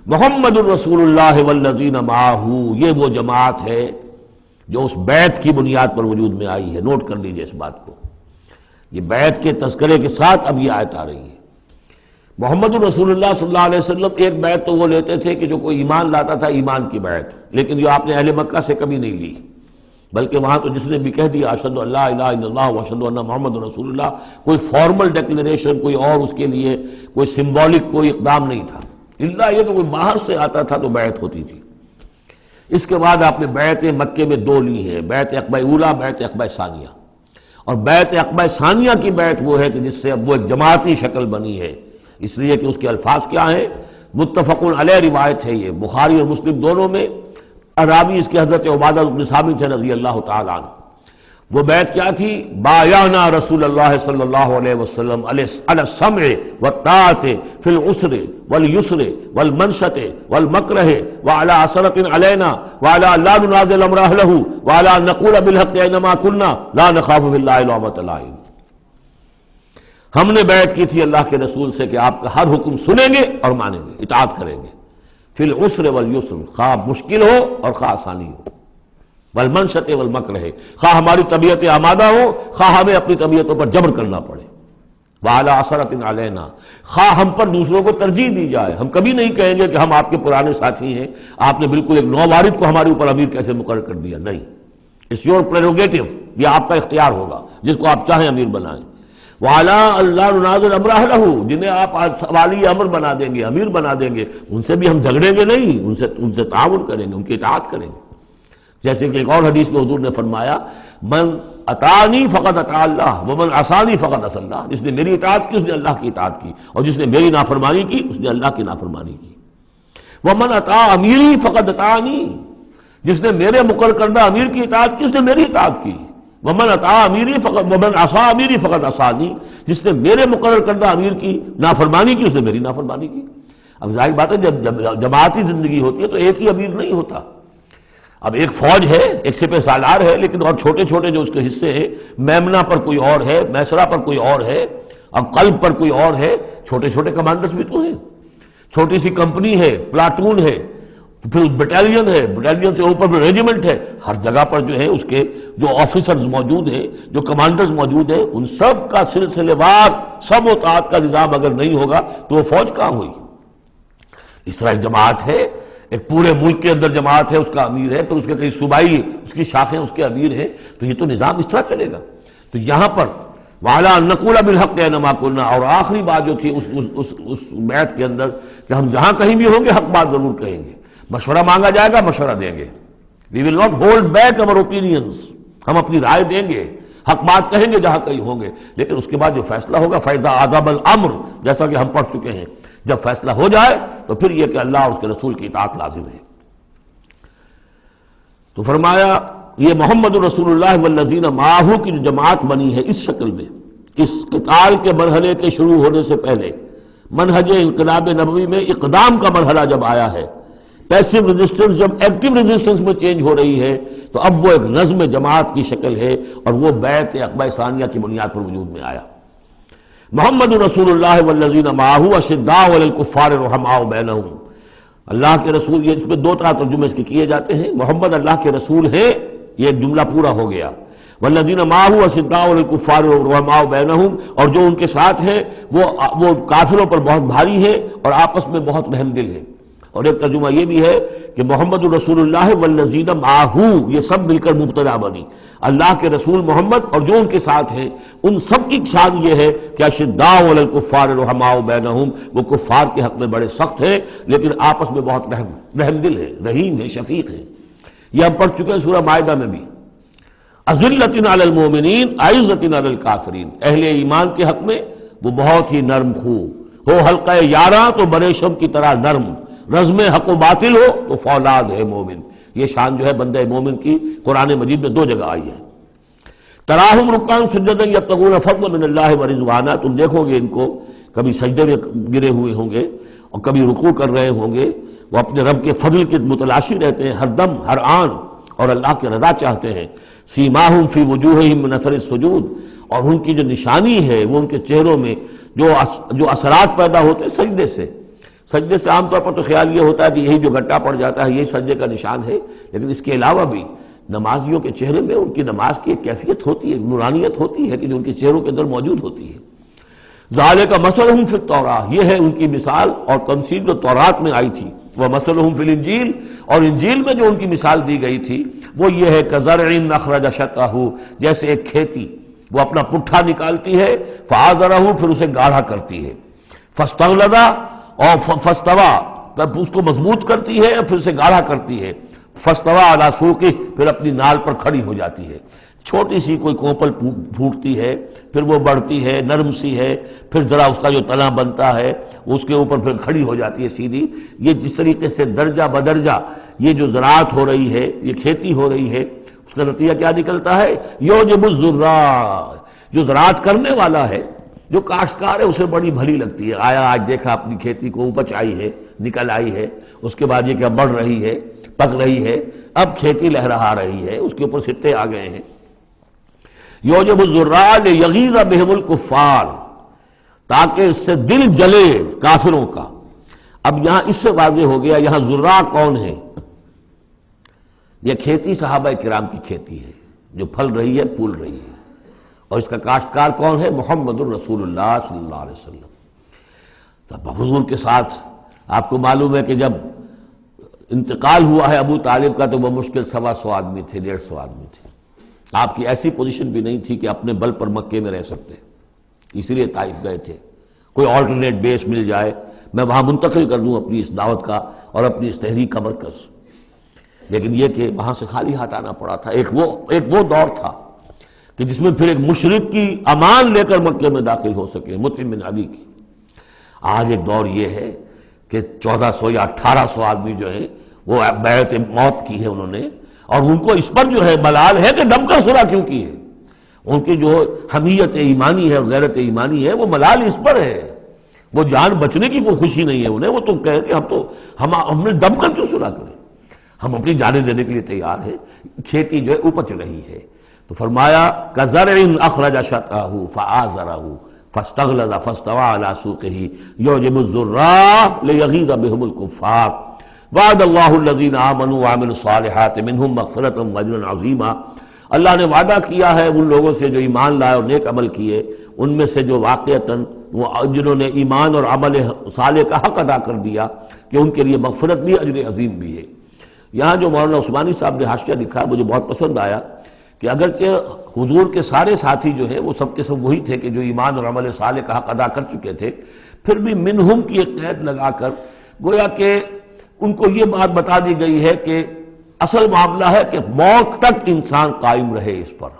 محمد الرسول اللہ والذین معہ، یہ وہ جماعت ہے جو اس بیعت کی بنیاد پر وجود میں آئی ہے۔ نوٹ کر لیجئے اس بات کو، یہ بیعت کے تذکرے کے ساتھ اب یہ آیت آ رہی ہے۔ محمد الرسول اللہ صلی اللہ علیہ وسلم ایک بیعت تو وہ لیتے تھے کہ جو کوئی ایمان لاتا تھا ایمان کی بیعت، لیکن جو آپ نے اہل مکہ سے کبھی نہیں لی، بلکہ وہاں تو جس نے بھی کہہ دیا اشہد ان لا الہ الا اللہ واشہد ان محمد رسول اللہ، کوئی فارمل ڈیکلریشن، کوئی اور اس کے لیے کوئی سمبولک کوئی اقدام نہیں تھا، الا یہ کہ کوئی باہر سے آتا تھا تو بیعت ہوتی تھی۔ اس کے بعد آپ نے بیعت مکے میں دو لی ہیں، بیعت عقبہ اولیٰ، بیعت عقبہ ثانیہ۔ اور بیعت عقبہ ثانیہ کی بیعت وہ ہے کہ جس سے اب وہ ایک جماعتی شکل بنی ہے، اس لیے کہ اس کے الفاظ کیا ہیں، متفق علیہ روایت ہے، یہ بخاری اور مسلم دونوں میں، راوی اس کے حضرت عبادہ بن ثابت ہے رضی اللہ تعالیٰ عنہ۔ وہ بیعت کیا تھی؟ بایعنا رسول اللہ صلی اللہ علیہ وسلم علی السمع والطاعۃ فی العسر والیسر والمنشط والمکرہ وعلی عثرۃ علینا وعلی لا ننازع الامر اہلہ وعلی ان نقول بالحق اینما کنا لا نخاف فی اللہ لومۃ لائم۔ ہم نے بیعت کی تھی اللہ کے رسول سے کہ آپ کا ہر حکم سنیں گے اور مانیں گے، اطاعت کریں گے، فی العسر والیسر، خواہ مشکل ہو اور خواہ آسانی ہو، والمنشط والمکرہ، خواہ ہماری طبیعت آمادہ ہو خواہ ہمیں اپنی طبیعتوں پر جبر کرنا پڑے، وعلی عثرۃ علینا، خواہ ہم پر دوسروں کو ترجیح دی جائے، ہم کبھی نہیں کہیں گے کہ ہم آپ کے پرانے ساتھی ہیں، آپ نے بالکل ایک نووارد کو ہمارے اوپر امیر کیسے مقرر کر دیا، نہیں، اٹس یور پریروگیٹو، یہ آپ کا اختیار ہوگا، جس کو آپ چاہیں امیر بنائیں۔ وعلیٰ اللہ ننازع الامر اہلہ، جنہیں آپ والی امر بنا دیں گے، امیر بنا دیں گے، ان سے بھی ہم جھگڑیں گے نہیں، ان سے تعاون کریں گے، ان کی اطاعت کریں گے۔ جیسے کہ ایک اور حدیث میں حضور نے فرمایا من اطاعنی فقد اطاع اللہ ومن عصانی فقد عصی اللہ، جس نے میری اطاعت کی اس نے اللہ کی اطاعت کی، اور جس نے میری نافرمانی کی اس نے اللہ کی نافرمانی کی۔ ومن اطاع امیری فقد اطاعنی، جس نے میرے مقرر کردہ امیر کی اطاعت کی اس نے میری اطاعت کی۔ ومن اطاع امیری فقد ومن عصی امیری فقد عصانی، جس نے میرے مقرر کردہ امیر کی نافرمانی کی اس نے میری نافرمانی کی۔ اب ظاہر بات ہے جب جماعتی زندگی ہوتی ہے تو ایک ہی امیر نہیں ہوتا، اب ایک فوج ہے، ایک سپہ سالار ہے، لیکن اور چھوٹے چھوٹے جو اس کے حصے ہیں، میمنہ پر کوئی اور ہے، میسرہ پر کوئی اور ہے، اب قلب پر کوئی اور ہے، چھوٹے چھوٹے کمانڈرز بھی تو ہیں، چھوٹی سی کمپنی ہے، پلاٹون ہے، پھر بٹالین ہے، بٹالین سے اوپر بھی ریجیمنٹ ہے، ہر جگہ پر جو ہے اس کے جو آفیسرز موجود ہیں، جو کمانڈرز موجود ہیں، ان سب کا سلسلے وار سب اطاعت کا نظام اگر نہیں ہوگا تو وہ فوج کہاں ہوئی؟ اس طرح ایک جماعت ہے، ایک پورے ملک کے اندر جماعت ہے، اس کا امیر ہے، پھر اس کے کئی صوبائی اس کی شاخیں اس کے امیر ہیں، تو یہ تو نظام اس طرح چلے گا۔ تو یہاں پر وعلیٰ ان نقول بالحق اینما کنا، اور آخری بات جو تھی اس بیعت کے اندر کہ ہم جہاں کہیں بھی ہوں گے حق بات ضرور کہیں گے، مشورہ مانگا جائے گا مشورہ دیں گے، وی ول ناٹ ہولڈ بیک اور اوپینینز، ہم اپنی رائے دیں گے، حق بات کہیں گے جہاں کہیں ہوں گے، لیکن اس کے بعد جو فیصلہ ہوگا فَإِذَا عَزَمَ الْأَمْرُ، جیسا کہ ہم پڑھ چکے ہیں، جب فیصلہ ہو جائے تو پھر یہ کہ اللہ اور اس کے رسول کی اطاعت لازم ہے۔ تو فرمایا یہ محمد رسول اللہ والذین معہ کی جو جماعت بنی ہے اس شکل میں، اس قتال کے مرحلے کے شروع ہونے سے پہلے، منہج انقلاب نبوی میں اقدام کا مرحلہ جب آیا ہے، پیسو ریزسٹنس جب ایکٹیو ریزسٹنس میں چینج ہو رہی ہے، تو اب وہ ایک نظم جماعت کی شکل ہے، اور وہ بیعت عقبہ ثانیہ کی بنیاد پر وجود میں آیا۔ محمد رسول اللہ والذین معہ اشداء علی الکفار رحماء بینہم، اللہ کے رسول، یہ اس میں دو طرح ترجمے اس کے کیے جاتے ہیں، محمد اللہ کے رسول ہیں، یہ ایک جملہ پورا ہو گیا، والذین معہ اشداء علی الکفار رحماء بینہم، اور جو ان کے ساتھ ہیں وہ کافروں پر بہت بھاری ہیں اور آپس میں بہت رحم دل ہیں۔ اور ایک ترجمہ یہ بھی ہے کہ محمد رسول اللہ والذین معہ، یہ سب مل کر مبتدا بنی، اللہ کے رسول محمد اور جو ان کے ساتھ ہیں ان سب کی شان یہ ہے کہ اشداء علی الکفار رحماء بینہم، وہ کفار کے حق میں بڑے سخت ہیں لیکن آپس میں بہت رحم دل ہے، رحیم ہے، شفیق ہے۔ یہ ہم پڑھ چکے ہیں سورہ مائدہ میں بھی، اذلۃ علی المؤمنین اعزۃ علی الکافرین، اہل ایمان کے حق میں وہ بہت ہی نرم خو ہو، حلقہ یاراں تو بریشم کی طرح نرم، رزم حق و باطل ہو تو فولاد ہے مومن۔ یہ شان جو ہے بندہ مومن کی قرآن مجید میں دو جگہ آئی ہے۔ تراہم رکعاً سجدا یبتغون فضلا من اللہ ورضوانا، تم دیکھو گے ان کو کبھی سجدے میں گرے ہوئے ہوں گے اور کبھی رکوع کر رہے ہوں گے، وہ اپنے رب کے فضل کے متلاشی رہتے ہیں ہر دم ہر آن، اور اللہ کی رضا چاہتے ہیں۔ سیماہم فی وجوہہم من اثر السجود، اور ان کی جو نشانی ہے وہ ان کے چہروں میں جو اثرات پیدا ہوتے ہیں سجدے سے، سجدے سے عام طور پر تو خیال یہ ہوتا ہے کہ یہی جو گھٹا پڑ جاتا ہے یہی سجدے کا نشان ہے، لیکن اس کے علاوہ بھی نمازیوں کے چہرے میں ان کی نماز کی ایک کیفیت ہوتی ہے، نورانیت ہوتی ہے کہ جو ان کے چہروں کے اندر موجود ہوتی ہے۔ ذالک مثلہم فی التوراۃ، یہ ہے ان کی مثال اور تمثیل جو تورات میں آئی تھی، وہ مثلہم فی الانجیل، اور انجیل میں جو ان کی مثال دی گئی تھی وہ یہ ہے کزرع اخرج شطأہ، جیسے ایک کھیتی وہ اپنا پٹھا نکالتی ہے، فآزرہ، پھر اسے گاڑھا کرتی ہے، فاستغلظ، اور فاستوى، اس کو مضبوط کرتی ہے اور پھر اسے گاڑھا کرتی ہے، فاستوى علی سوقہ، پھر اپنی نال پر کھڑی ہو جاتی ہے۔ چھوٹی سی کوئی کوپل پھوٹتی ہے، پھر وہ بڑھتی ہے، نرم سی ہے، پھر ذرا اس کا جو تنا بنتا ہے اس کے اوپر پھر کھڑی ہو جاتی ہے سیدھی۔ یہ جس طریقے سے درجہ بدرجہ یہ جو زراعت ہو رہی ہے، یہ کھیتی ہو رہی ہے، اس کا نتیجہ کیا نکلتا ہے؟ یعجب الزراع، جو زراعت کرنے والا ہے، جو کاشتکار ہے، اسے بڑی بھلی لگتی ہے۔ آیا آج دیکھا اپنی کھیتی کو اپج آئی ہے، نکل آئی ہے، اس کے بعد یہ کیا بڑھ رہی ہے، پک رہی ہے، اب کھیتی لہرا رہی ہے، اس کے اوپر سٹے آ گئے ہیں۔ یعجب الزراع لیغیظ بہم الکفار، تاکہ اس سے دل جلے کافروں کا۔ اب یہاں اس سے واضح ہو گیا یہاں زراع کون ہے؟ یہ کھیتی صحابہ کرام کی کھیتی ہے جو پھل رہی ہے، پھول رہی ہے، اور اس کا کاشتکار کون ہے؟ محمد الرسول اللہ صلی اللہ علیہ وسلم۔ تب حضور کے ساتھ آپ کو معلوم ہے کہ جب انتقال ہوا ہے ابو طالب کا تو وہ مشکل 125 آدمی تھے، 150 آدمی تھے۔ آپ کی ایسی پوزیشن بھی نہیں تھی کہ اپنے بل پر مکے میں رہ سکتے، اس لیے طائف گئے تھے، کوئی آلٹرنیٹ بیس مل جائے میں وہاں منتقل کر دوں اپنی اس دعوت کا اور اپنی اس تحریک کا مرکز۔ لیکن یہ کہ وہاں سے خالی ہاتھ آنا پڑا تھا۔ ایک وہ دور تھا کہ جس میں پھر ایک مشرک کی امان لے کر مکے میں داخل ہو سکے، مطعم بن عدی کی۔ آج ایک دور یہ ہے کہ 1400 یا 1800 آدمی جو ہیں وہ بیعت موت کی ہے انہوں نے، اور ان کو اس پر جو ہے ملال ہے کہ دم کر صلح کیوں کی ہے۔ ان کی جو حمیت ایمانی ہے اور غیرت ایمانی ہے وہ ملال اس پر ہے، وہ جان بچنے کی کوئی خوشی نہیں ہے انہیں، وہ تو کہہ کہ ہم نے دم کر کیوں صلح کریں، ہم اپنی جانیں دینے کے لیے تیار ہیں۔ کھیتی جو ہے اپج رہی ہے، تو فرمایا کزرع اخرج شطأہ فآزرہ فاستغلظ فاستوى علی سوقہ یعجب الزراع لیغیظ بہم الکفار وعد اللہ الذین آمنوا وعملوا الصالحات منہم مغفرۃ واجرا عظیما۔ اللہ نے وعدہ کیا ہے ان لوگوں سے جو ایمان لائے اور نیک عمل کیے، ان میں سے جو واقعتاً جنہوں نے ایمان اور عمل صالح کا حق ادا کر دیا کہ ان کے لیے مغفرت بھی، اجر عظیم بھی ہے۔ یہاں جو مولانا عثمانی صاحب نے حاشیہ لکھا مجھے بہت پسند آیا کہ اگرچہ حضور کے سارے ساتھی جو ہیں وہ سب کے سب وہی تھے کہ جو ایمان اور عمل صالح کا حق ادا کر چکے تھے، پھر بھی منہم کی ایک قید لگا کر گویا کہ ان کو یہ بات بتا دی گئی ہے کہ اصل معاملہ ہے کہ موت تک انسان قائم رہے اس پر،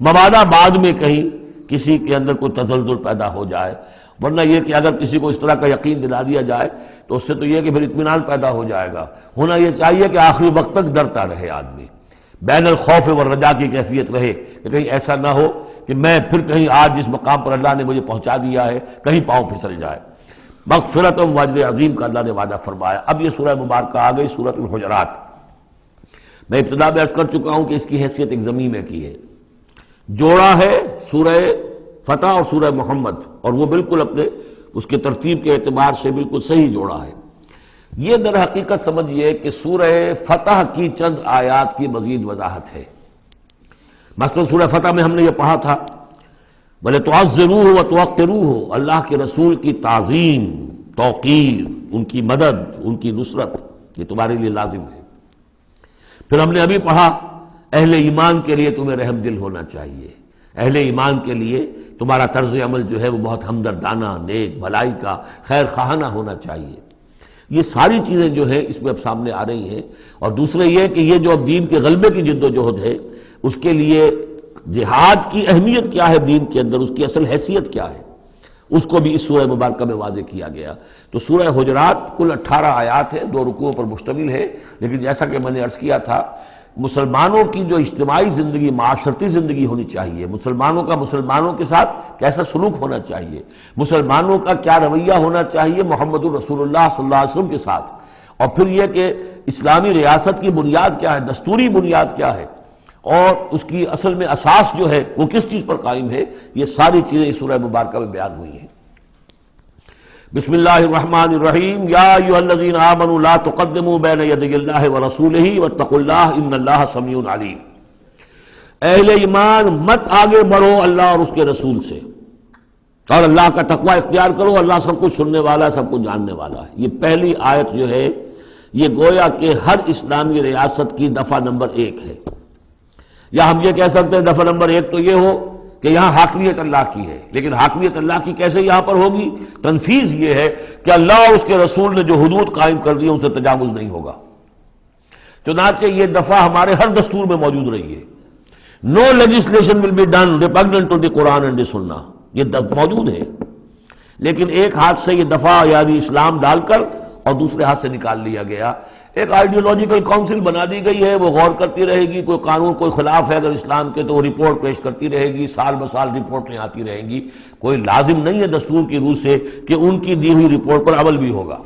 مبادا بعد میں کہیں کسی کے اندر کوئی تزلزل پیدا ہو جائے، ورنہ یہ کہ اگر کسی کو اس طرح کا یقین دلا دیا جائے تو اس سے تو یہ کہ پھر اطمینان پیدا ہو جائے گا۔ ہونا یہ چاہیے کہ آخری وقت تک ڈرتا رہے آدمی، بین الخوف والرجا کی کیفیت رہے کہ کہیں ایسا نہ ہو کہ میں پھر کہیں آج جس مقام پر اللہ نے مجھے پہنچا دیا ہے کہیں پاؤں پھسل جائے۔ مغفرت و اجر عظیم کا اللہ نے وعدہ فرمایا۔ اب یہ سورہ مبارکہ آ گئی سورۃ الحجرات۔ میں ابتدا میں عرض کر چکا ہوں کہ اس کی حیثیت ایک ضمیع میں کی ہے، جوڑا ہے سورہ فتح اور سورہ محمد، اور وہ بالکل اپنے اس کے ترتیب کے اعتبار سے بالکل صحیح جوڑا ہے۔ یہ در حقیقت سمجھیے کہ سورہ فتح کی چند آیات کی مزید وضاحت ہے۔ مثلا سورہ فتح میں ہم نے یہ پڑھا تھا وَلِتُعَزِّرُوهُ وَتُوَقِّرُوهُ، اللہ کے رسول کی تعظیم، توقیر، ان کی مدد، ان کی نصرت، یہ تمہارے لیے لازم ہے۔ پھر ہم نے ابھی پڑھا اہل ایمان کے لیے تمہیں رحم دل ہونا چاہیے، اہل ایمان کے لیے تمہارا طرز عمل جو ہے وہ بہت ہمدردانہ، نیک، بھلائی کا، خیر خواہانہ ہونا چاہیے۔ یہ ساری چیزیں جو ہے اس میں اب سامنے آ رہی ہیں۔ اور دوسرے یہ کہ یہ جو اب دین کے غلبے کی جد و جہد ہے اس کے لیے جہاد کی اہمیت کیا ہے دین کے اندر، اس کی اصل حیثیت کیا ہے، اس کو بھی اس سورہ مبارکہ میں واضح کیا گیا۔ تو سورہ حجرات کل 18 آیات ہیں، 2 رکوعوں پر مشتمل ہے، لیکن جیسا کہ میں نے عرض کیا تھا مسلمانوں کی جو اجتماعی زندگی، معاشرتی زندگی ہونی چاہیے، مسلمانوں کا مسلمانوں کے ساتھ کیسا سلوک ہونا چاہیے، مسلمانوں کا کیا رویہ ہونا چاہیے محمد الرسول اللہ صلی اللہ علیہ وسلم کے ساتھ، اور پھر یہ کہ اسلامی ریاست کی بنیاد کیا ہے، دستوری بنیاد کیا ہے، اور اس کی اصل میں اساس جو ہے وہ کس چیز پر قائم ہے، یہ ساری چیزیں اس سورہ مبارکہ میں بیان ہوئی ہیں۔ بسم اللہ الرحمن الرحیم یا ایھا الذین آمنوا لا تقدموا بین یدی اللہ ورسولہ واتقوا اللہ ان اللہ سمیع علیم۔ اہل ایمان مت آگے بڑھو اللہ اور اس کے رسول سے، اور اللہ کا تقوی اختیار کرو، اللہ سب کچھ سننے والا ہے، سب کچھ جاننے والا ہے۔ یہ پہلی آیت جو ہے یہ گویا کہ ہر اسلامی ریاست کی دفعہ نمبر 1 ہے، یا ہم یہ کہہ سکتے ہیں دفعہ نمبر 1 تو یہ ہو کہ یہاں حاکمیت اللہ کی ہے، لیکن حاکمیت اللہ کی کیسے یہاں پر ہوگی؟ تنفیذ یہ ہے کہ اللہ اور اس کے رسول نے جو حدود قائم کر دی ان سے تجاوز نہیں ہوگا۔ چنانچہ یہ دفعہ ہمارے ہر دستور میں موجود رہی ہے، no legislation will be done repugnant to the Quran and the Sunnah, یہ موجود ہے، لیکن ایک ہاتھ سے یہ دفعہ یعنی اسلام ڈال کر اور دوسرے ہاتھ سے نکال لیا گیا۔ ایک آئیڈیولوجیکل کونسل بنا دی گئی ہے، وہ غور کرتی رہے گی، کوئی قانون کوئی خلاف ہے اگر اسلام کے تو وہ رپورٹ پیش کرتی رہے گی، سال بسال رپورٹیں آتی رہیں گی۔ کوئی لازم نہیں ہے دستور کی روح سے کہ ان کی دی ہوئی رپورٹ پر عمل بھی ہوگا،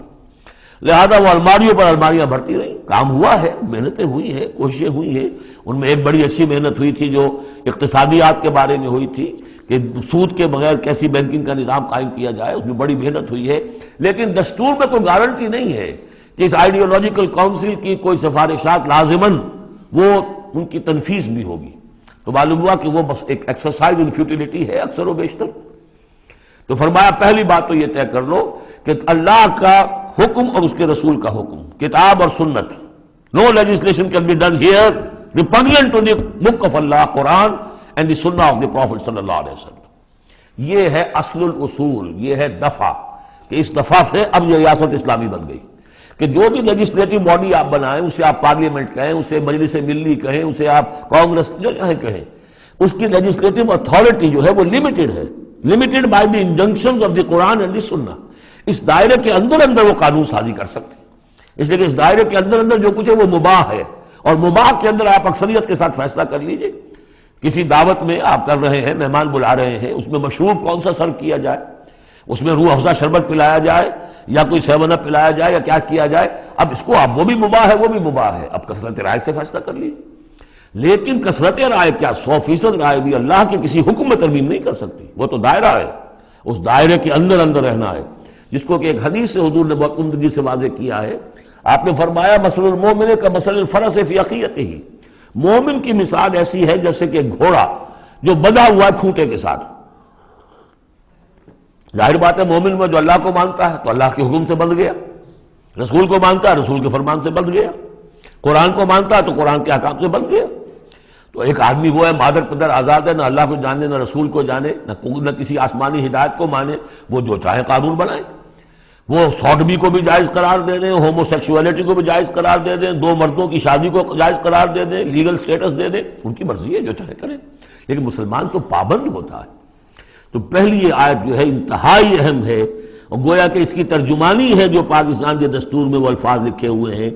لہذا وہ الماریوں پر الماریاں بھرتی رہیں۔ کام ہوا ہے، محنتیں ہوئی ہیں، کوششیں ہوئی ہیں، ان میں ایک بڑی اچھی محنت ہوئی تھی جو اقتصادیات کے بارے میں ہوئی تھی کہ سود کے بغیر کیسی بینکنگ کا نظام قائم کیا جائے، اس میں بڑی محنت ہوئی ہے، لیکن دستور میں کوئی گارنٹی نہیں ہے کہ اس آئیڈیولوجیکل کونسل کی کوئی سفارشات لازماً وہ ان کی تنفیذ بھی ہوگی۔ تو معلوم ہوا کہ وہ بس ایک ایکسرسائز ان فیوٹیلیٹی ہے اکثر و بیشتر۔ تو فرمایا پہلی بات تو یہ طے کر لو کہ اللہ کا حکم اور اس کے رسول کا حکم، کتاب اور سنت، no legislation can be done here repugnant to the book of Allah Quran and the Sunnah of the profit صلی اللہ علیہ وسلم۔ یہ ہے اصل الاصول، یہ ہے دفعہ، کہ اس دفعہ سے اب یہ ریاست اسلامی بن گئی کہ جو بھی لیجسلیٹو باڈی آپ بنائیں، اسے آپ پارلیمنٹ کہیں، اسے مجلس ملی کہیں، اسے آپ کانگریس جو چاہیں کہیں، اس کی لیجسلیٹو اتھارٹی جو ہے وہ لمیٹڈ ہے، limited by the injunctions of the Quran and the Sunnah. اس دائرے کے اندر وہ قانون سازی کر سکتے ہیں، اس لیے کہ اس دائرے کے اندر جو کچھ ہے وہ مباح ہے، اور مباح کے اندر آپ اکثریت کے ساتھ فیصلہ کر لیجئے۔ کسی دعوت میں آپ کر رہے ہیں، مہمان بلا رہے ہیں، اس میں مشروب کون سا سرو کیا جائے، اس میں روح افزا شربت پلایا جائے یا کوئی 7 اپ پلایا جائے یا کیا کیا جائے، اب اس کو آپ وہ بھی مباح ہے وہ بھی مباح ہے، اب کثرت رائے سے فیصلہ کر لیجیے۔ لیکن کثرت رائے کیا 100% رائے بھی اللہ کے کسی حکم میں ترمیم نہیں کر سکتی، وہ تو دائرہ ہے، اس دائرے کے اندر رہنا ہے، جس کو کہ ایک حدیث سے حضور نے بہت عمدگی سے واضح کیا ہے۔ آپ نے فرمایا مثل المومن کا مثل الفرس فی عقیتہ، مومن کی مثال ایسی ہے جیسے کہ گھوڑا جو بندھا ہوا ہے کھوٹے کے ساتھ۔ ظاہر بات ہے مومن میں جو اللہ کو مانتا ہے تو اللہ کے حکم سے بندھ گیا، رسول کو مانتا ہے رسول کے فرمان سے بندھ گیا، قرآن کو مانتا ہے تو قرآن کے احکام سے بندھ گیا۔ تو ایک آدمی وہ ہے مادر پدر آزاد ہے، نہ اللہ کو جانے نہ رسول کو جانے نہ کسی آسمانی ہدایت کو مانے، وہ جو چاہے قانون بنائے، وہ سوڈمی کو بھی جائز قرار دے دیں، ہومو سیکسولیٹی کو بھی جائز قرار دے دیں، 2 مردوں کی شادی کو جائز قرار دے دیں، لیگل سٹیٹس دے دیں، ان کی مرضی ہے جو چاہے کریں، لیکن مسلمان تو پابند ہوتا ہے۔ تو پہلی یہ آیت جو ہے انتہائی اہم ہے، اور گویا کہ اس کی ترجمانی ہے جو پاکستان کے دستور میں وہ الفاظ لکھے ہوئے ہیں،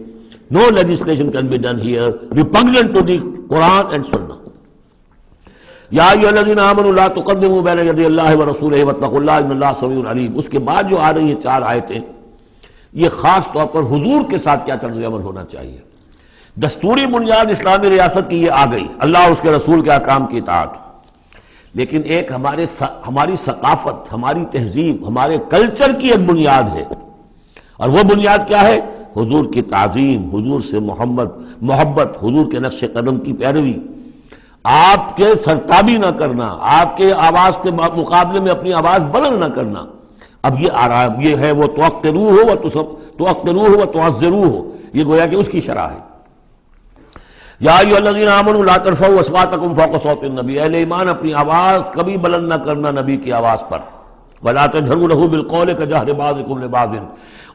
no legislation can be done here repugnant to the Quran and Sunnah. یا ایھا الذین آمنوا لا تقدموا بین یدی اللہ ورسولہ واتقوا اللہ ان اللہ سمیع علیم۔ اس کے بعد جو آ رہی ہیں 4 آیتیں، یہ خاص طور پر حضور کے ساتھ کیا طرز عمل ہونا چاہیے۔ دستوری بنیاد اسلامی ریاست کی یہ آ گئی، اللہ اور اس کے رسول کے احکام کی اطاعت، لیکن ایک ہماری ثقافت، ہماری تہذیب، ہمارے کلچر کی ایک بنیاد ہے، اور وہ بنیاد کیا ہے؟ حضور کی تعظیم، حضور سے محبت، حضور کے نقش قدم کی پیروی، آپ کے سرتابی نہ کرنا، آپ کے آواز کے مقابلے میں اپنی آواز بلند نہ کرنا۔ اب یہ آرام یہ ہے وہ توقروہ و تعزروہ، یہ گویا کہ اس کی شرح ہے۔ یا ایھا الذین آمنوا لا ترفعوا اصواتکم فوق صوت النبی، اہل ایمان اپنی آواز کبھی بلند نہ کرنا نبی کی آواز پر، ولا تجہروا لہ بالقول کجہر بعضکم لبعض،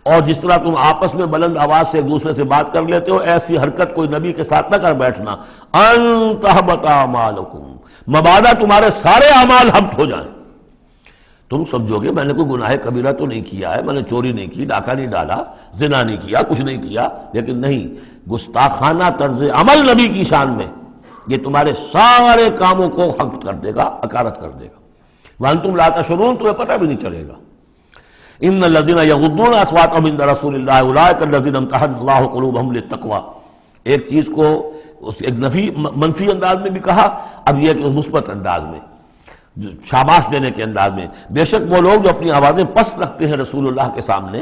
اور جس طرح تم آپس میں بلند آواز سے ایک دوسرے سے بات کر لیتے ہو، ایسی حرکت کوئی نبی کے ساتھ نہ کر بیٹھنا۔ ان تحبط اعمالکم، مبادا تمہارے سارے اعمال حبط ہو جائیں۔ تم سمجھو گے میں نے کوئی گناہ کبیرہ تو نہیں کیا ہے، میں نے چوری نہیں کی، ڈاکہ نہیں ڈالا، زنا نہیں کیا، کچھ نہیں کیا، لیکن نہیں، گستاخانہ طرز عمل نبی کی شان میں یہ تمہارے سارے کاموں کو حبط کر دے گا، اکارت کر دے گا۔ وانتم لا تشعرون، تمہیں پتہ بھی نہیں چلے گا۔ ان الذین یغضون اصواتهم عند رسول اللہ اولئک الذین امتحن اللہ قلوبهم للتقوی، ایک چیز کو ایک منفی انداز میں بھی کہا، اب یہ کہ مثبت انداز میں شاباش دینے کے انداز میں. بے شک وہ لوگ جو اپنی آوازیں پست رکھتے ہیں رسول اللہ کے سامنے،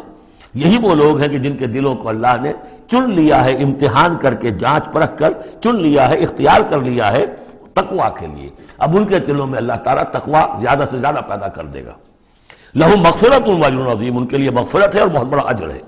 یہی وہ لوگ ہیں کہ جن کے دلوں کو اللہ نے چن لیا ہے، امتحان کر کے، جانچ پرکھ کر چن لیا ہے، اختیار کر لیا ہے تقویٰ کے لیے. اب ان کے دلوں میں اللہ تعالیٰ تقویٰ زیادہ سے زیادہ پیدا کر دے گا. لہم مغفرۃ و اجر عظیم، ان کے لیے مغفرت ہے اور بہت بڑا اجر ہے.